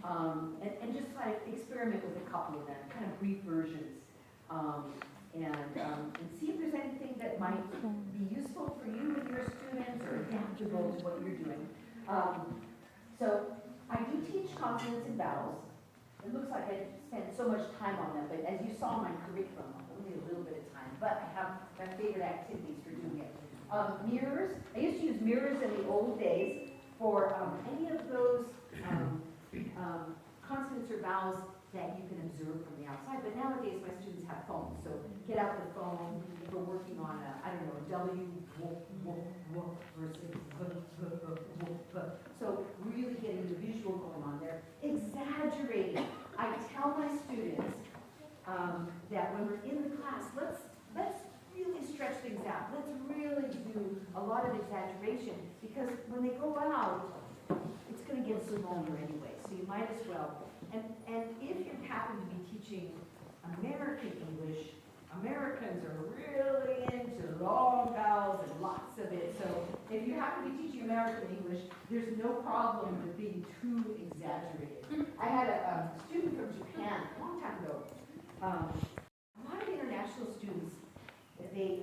and just like experiment with a couple of them, kind of brief versions, and see if there's anything that might be useful for you and your students or adaptable to what you're doing. So I do teach consonants and vowels. It looks like I spent so much time on them, but as you saw in my curriculum, only a little bit of time, but I have my favorite activities for doing it. Mirrors, I used to use mirrors in the old days for any of those consonants or vowels that you can observe from the outside, but nowadays my students have phones, so get out the phone, we're working on a, I don't know, W, versus so really getting the visual going on there. Exaggerating. I tell my students that when we're in the class, let's really stretch things out. Let's really do a lot of exaggeration, because when they go out, it's going to get similar anyway, so you might as well. And if you happen to be teaching American English, Americans are really into long vowels and lots of it. So if you happen to be teaching American English, there's no problem with being too exaggerated. I had a student from Japan a long time ago. A lot of international students, they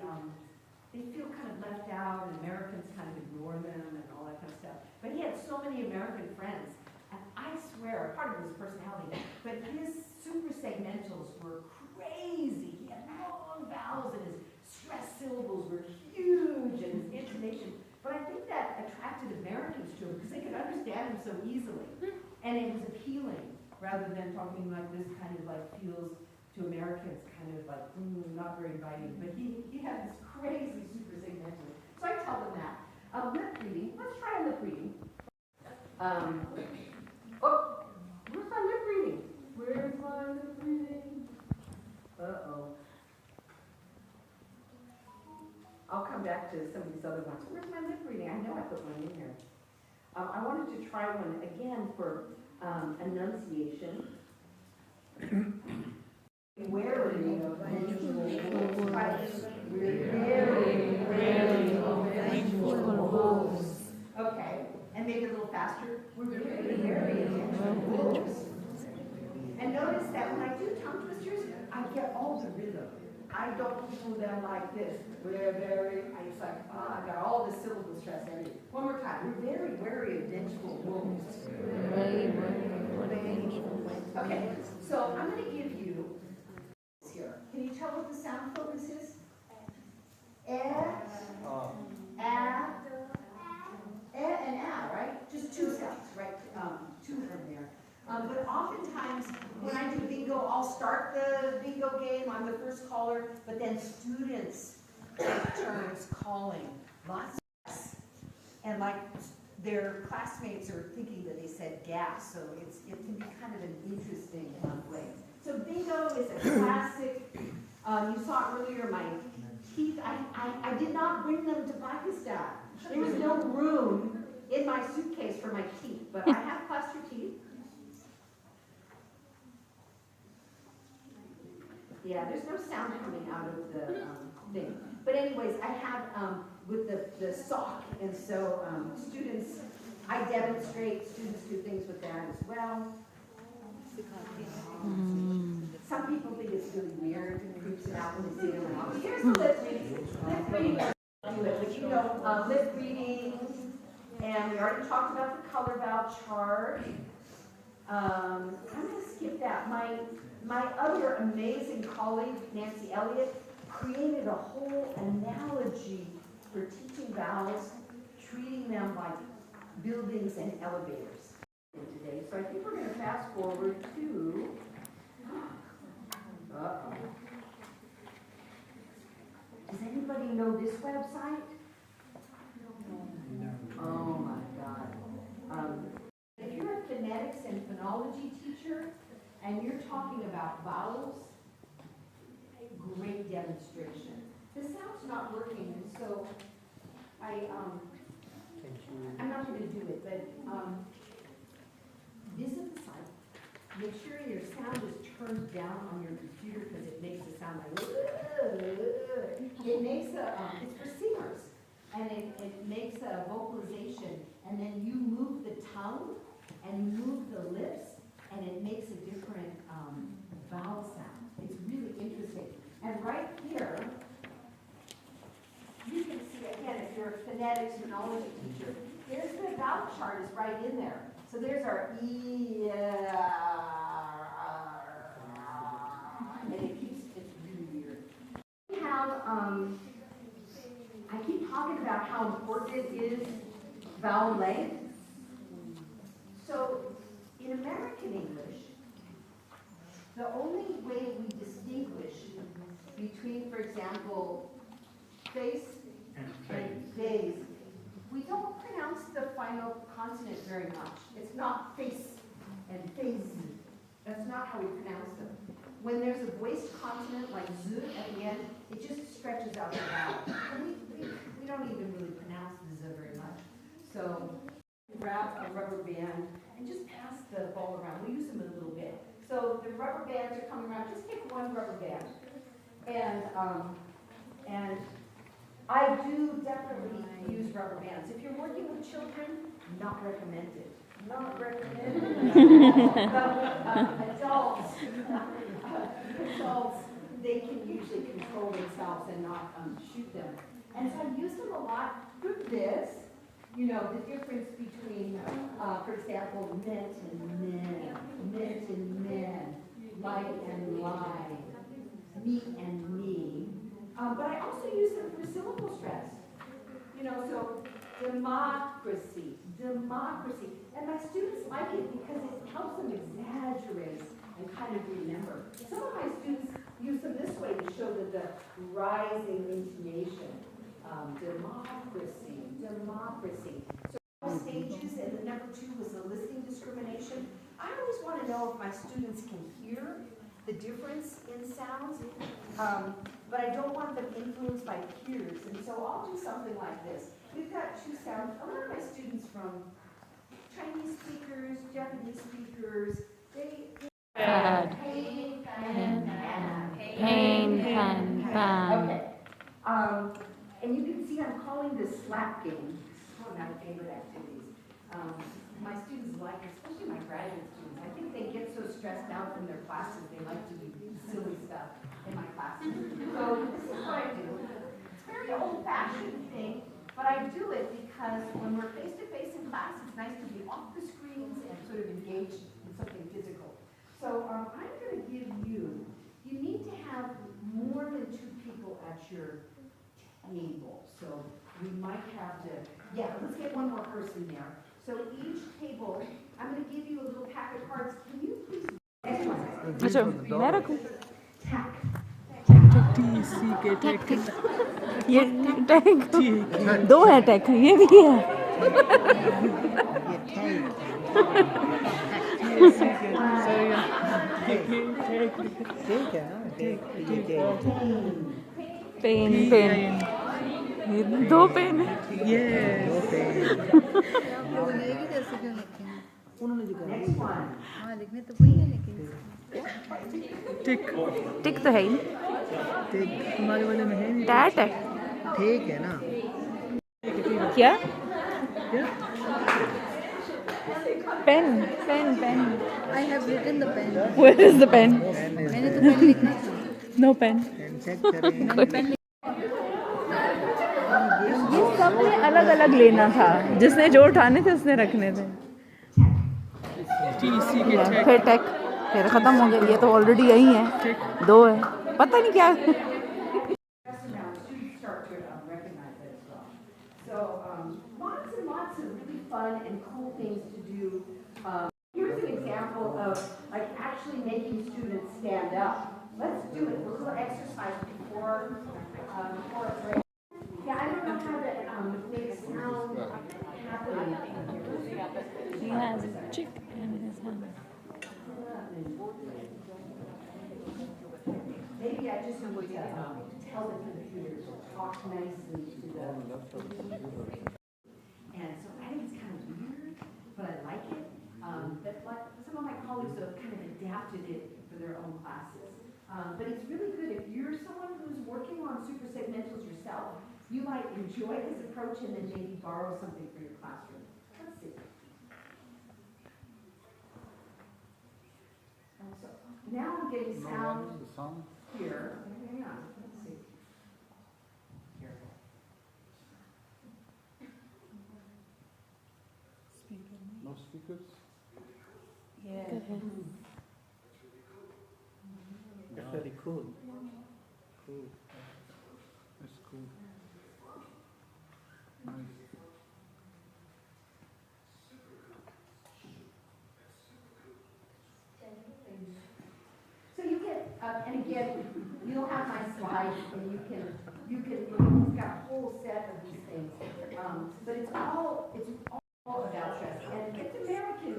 feel kind of left out, and Americans kind of ignore them and all that kind of stuff. But he had so many American friends, and I swear, part of his personality, but his super segmentals were crazy. He had long vowels, and his stressed syllables were huge, and his intonation. But I think that attracted Americans to him because they could understand him so easily, and it was appealing rather than talking like this kind of like feels to Americans kind of like not very inviting. But he had this crazy super segmental. So I tell them that. Lip reading. Let's try lip reading. Oh, where's my lip reading? Where's my lip reading? Uh-oh. I'll come back to some of these other ones. Where's my lip reading? I know I put one in here. I wanted to try one again for enunciation. Wary of vengeful wolves. We're very wary of vengeful wolves. Okay, and maybe a little faster. We're very wary of vengeful wolves. And notice that when I do tongue twisters, I get all the rhythm. I don't do them like this. We're very, it's like, I got all the syllable stress in it. One more time. We're very wary of vengeful wolves. Okay, so I'm going to give you here. Can you tell what the sound focus is? And a, right? Just two sounds, right? Two from there. But oftentimes, when I do bingo, I'll start the bingo game. I'm the first caller, but then students take turns calling lots of gas. And like their classmates are thinking that they said gas, so it can be kind of an interesting way. So bingo is a classic. You saw earlier my teeth. I did not bring them to Pakistan. There was no room in my suitcase for my teeth, but I have plaster teeth. Yeah, there's no sound coming out of the thing. But anyways, I have with the sock, and so students, I demonstrate, students do things with that as well. Some people think it's really weird and creeps it out when they see it around. But here's the lip reading. Lip reading, but you know, lip reading, and we already talked about the color vowel chart. I'm going to skip that. My other amazing colleague, Nancy Elliott, created a whole analogy for teaching vowels, treating them like buildings and elevators today. So I think we're going to fast forward to, does anybody know this website? Oh my God. If you're a phonetics and phonology teacher, and you're talking about vowels, great demonstration. The sound's not working, and so I'm not going to do it, but visit the site. Make sure your sound is turned down on your computer because it makes a sound like, it makes it's for singers, and it makes a vocalization, and then you move the tongue and you move the lips and it makes a different vowel sound. It's really interesting. And right here, you can see, again, if you're a phonetics phonology teacher, there's the vowel chart is right in there. So there's our E, and it keeps, it's really weird. We have, I keep talking about how important it is vowel length. So in American English, the only way we distinguish between, for example, face and phase, we don't pronounce the final consonant very much. It's not face and phase. That's not how we pronounce them. When there's a voiced consonant like z at the end, it just stretches out the vowel. And we don't even really pronounce the z very much. So grab a rubber band and just pass the ball around. We use them a little bit. So the rubber bands are coming around. Just pick one rubber band. And I do definitely use rubber bands. If you're working with children, not recommended. Not recommended. Adults, they can usually control themselves and not shoot them. And so I use them a lot for this. You know, the difference between, for example, meant and men, light and lie, me and me. But I also use them for syllable stress. You know, so democracy. And my students like it because it helps them exaggerate and kind of remember. Some of my students use them this way to show that the rising intonation. Democracy. So stages, and the number 2 was the listening discrimination. I always want to know if my students can hear the difference in sounds, but I don't want them influenced by peers, and so I'll do something like this. We've got 2 sounds. A lot of my students from Chinese speakers, Japanese speakers, they Bad. pain, Pan. Okay. And you can see I'm calling this slap game. It's one of my favorite activities. My students like it, especially my graduate students. I think they get so stressed out from their classes, they like to do silly stuff in my classes. So this is what I do. It's a very old-fashioned thing, but I do it because when we're face-to-face in class, it's nice to be off the screens and sort of engaged in something physical. So I'm going to give you need to have more than 2 people at your table. So we might have to, let's get one more person there. So each table, I'm going to give you a little pack of cards. Can you please? अच्छा मैं रखूं Tack. ये tag 2 है tag ये भी है pen ये 2 pen है उन्होंने जो कहा Next one. हाँ लिखने तो वही है लेकिन टिक तो है ही ठीक हमारे वाले में है नहीं टैट है ठीक है ना क्या क्या pen I have written the pen where is the pen मैंने तो पेन लिखना था no pen पेन चेक करें ये सबने अलग अलग लेना था जिसने जो उठाने थे उसने रखने थे फिर टैग फिर खत्म हो गया ये तो ऑलरेडी यही है 2 है पता नहीं क्या Students start to recognize that as well. So lots and lots of really fun and cool things to do. Here's an example of like actually making students stand up. Let's do it. A little exercise before a break. Yeah, I don't know how to make sound happening. he has a chick in his hand Maybe I just need to tell the computer to talk nicely to them. And so I think it's kind of weird, but I like it. But like some of my colleagues have kind of adapted it for their own classes. But it's really good if you're someone who's working on super segmentals yourself, you might enjoy his approach and then maybe borrow something for your classroom. Let's see. now I'm getting No, sound what is the sound? here. Hang on, let's see. Careful. No speakers? Yeah. That's very cool. Cool. That's cool. Nice. So you get, and again, you'll have my slides, and you can look, it's got a whole set of these things. But it's all about stress, and it's American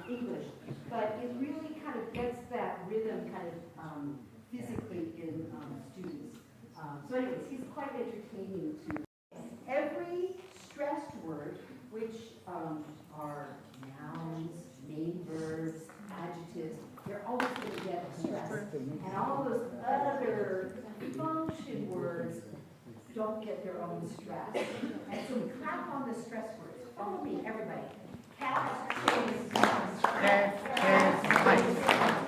English, but it really kind of gets that rhythm kind of physically in students. So anyways, he's quite entertaining to every stressed word, which are nouns, main verbs, adjectives, they're always going to get stressed. And all those other function words don't get their own stress. And so we clap on the stress words. Follow me, everybody. Cat, chase, mice. Cat, mice.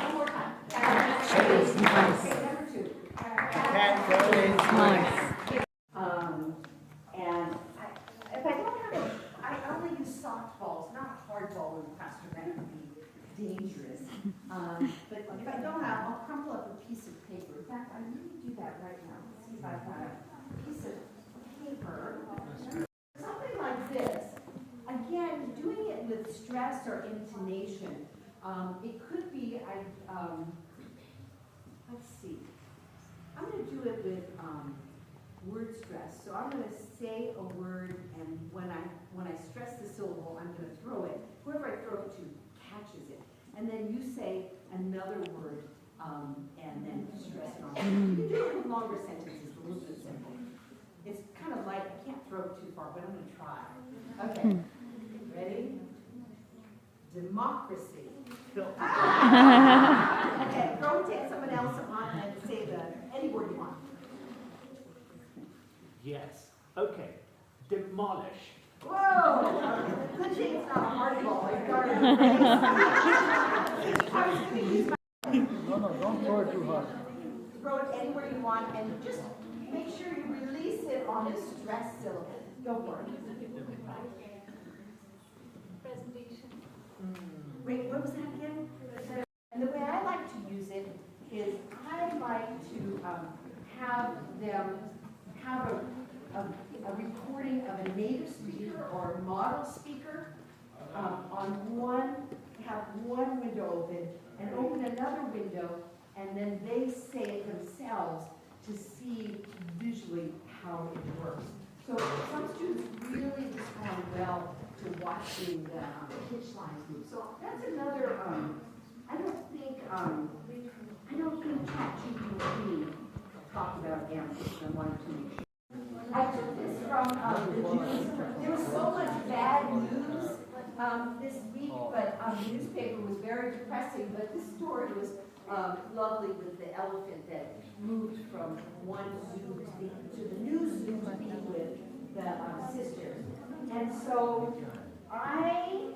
One more time. Cat, chase, mice. Okay, number 2. Cat, chase, mice. And if I don't have I only use softballs, not hardball in the classroom. That would be dangerous. But if I don't have, I'll crumple up a piece of paper. In fact, I really do that right now. Let's see if I've got a piece of paper. Something like this. Again, doing it with stress or intonation. It could be, let's see. I'm going to do it with word stress. So I'm going to say a word, and when I stress the syllable, I'm going to throw it. Whoever I throw it to catches it. And then you say another word, and then stress it on. You can do it with longer sentences, a little bit simple. It's kind of like, I can't throw it too far, but I'm going to try. Okay. Ready? Democracy. Okay, go take someone else on and say any word you want. Yes. Okay. Demolish. Whoa! Good thing it's not a hard ball. You've got it in the face. I was going to use my No, don't throw it too hard. throw it anywhere you want, and just make sure you release it on a stress syllable. Go for it. Presentation. Wait, what was that again? And the way I like to use it is I like to have them have a recording of a native speaker or a model speaker have one window open and open another window, and then they say it themselves to see visually how it works. So some students really respond well to watching the pitch lines move. So that's another, I don't think ChatGPT talked about answers, I wanted to make sure. I took this from the news. There was so much bad news this week, but the newspaper was very depressing, but this story was lovely with the elephant that moved from one zoo to the new zoo to be with the sisters. And so I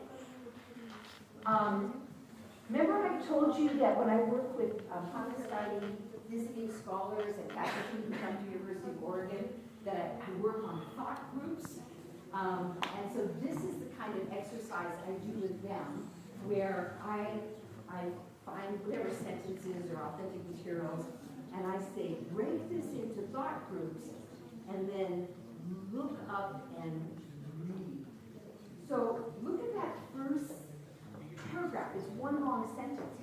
remember I told you that when I work with Pakistani visiting scholars and faculty who come to University of Oregon, that I work on thought groups. And so this is the kind of exercise I do with them, where I find whatever sentences or authentic materials, and I say, break this into thought groups, and then look up and read. So look at that first paragraph. It's one long sentence.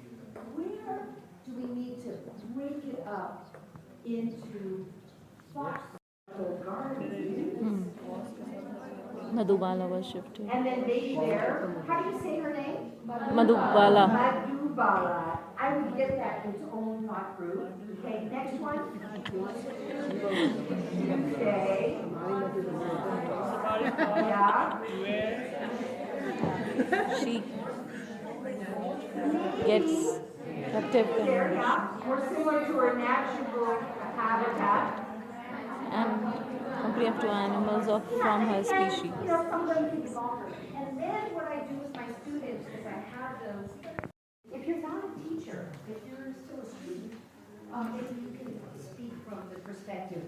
Where do we need to break it up into thought gardens? Madhubala was shifted. And then maybe there, how do you say her name? Madhubala. Madhubala. I would get that in its own thought group. Okay, next one. Tuesday. Yeah. She gets captive There, yeah. More similar to her natural habitat. and compare to animals from her species. You know, sometimes it's longer. And then what I do with my students is I have them, if you're not a teacher, if you're still If you can speak from the perspective,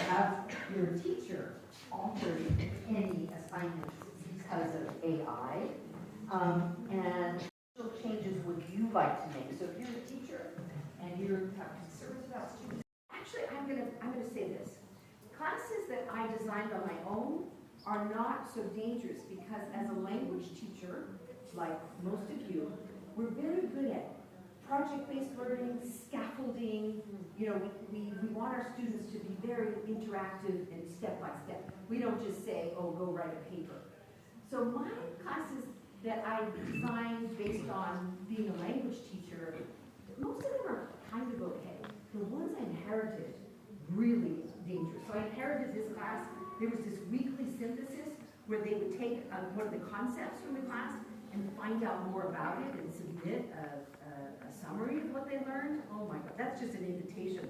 have your teacher altered any assignments because of AI? And what changes would you like to make? So if you're a teacher and you have concerns about students, actually, I'm gonna say this. Classes that I designed on my own are not so dangerous because as a language teacher, like most of you, we're very good at project-based learning, scaffolding. You know, we want our students to be very interactive and step-by-step. We don't just say, oh, go write a paper. So my classes that I designed based on being a language teacher, most of them are kind of okay. The ones I inherited, really dangerous. So I inherited this class. There was this weekly synthesis where they would take one of the concepts from the class and find out more about it and submit a summary of what they learned. Oh my God, that's just an invitation.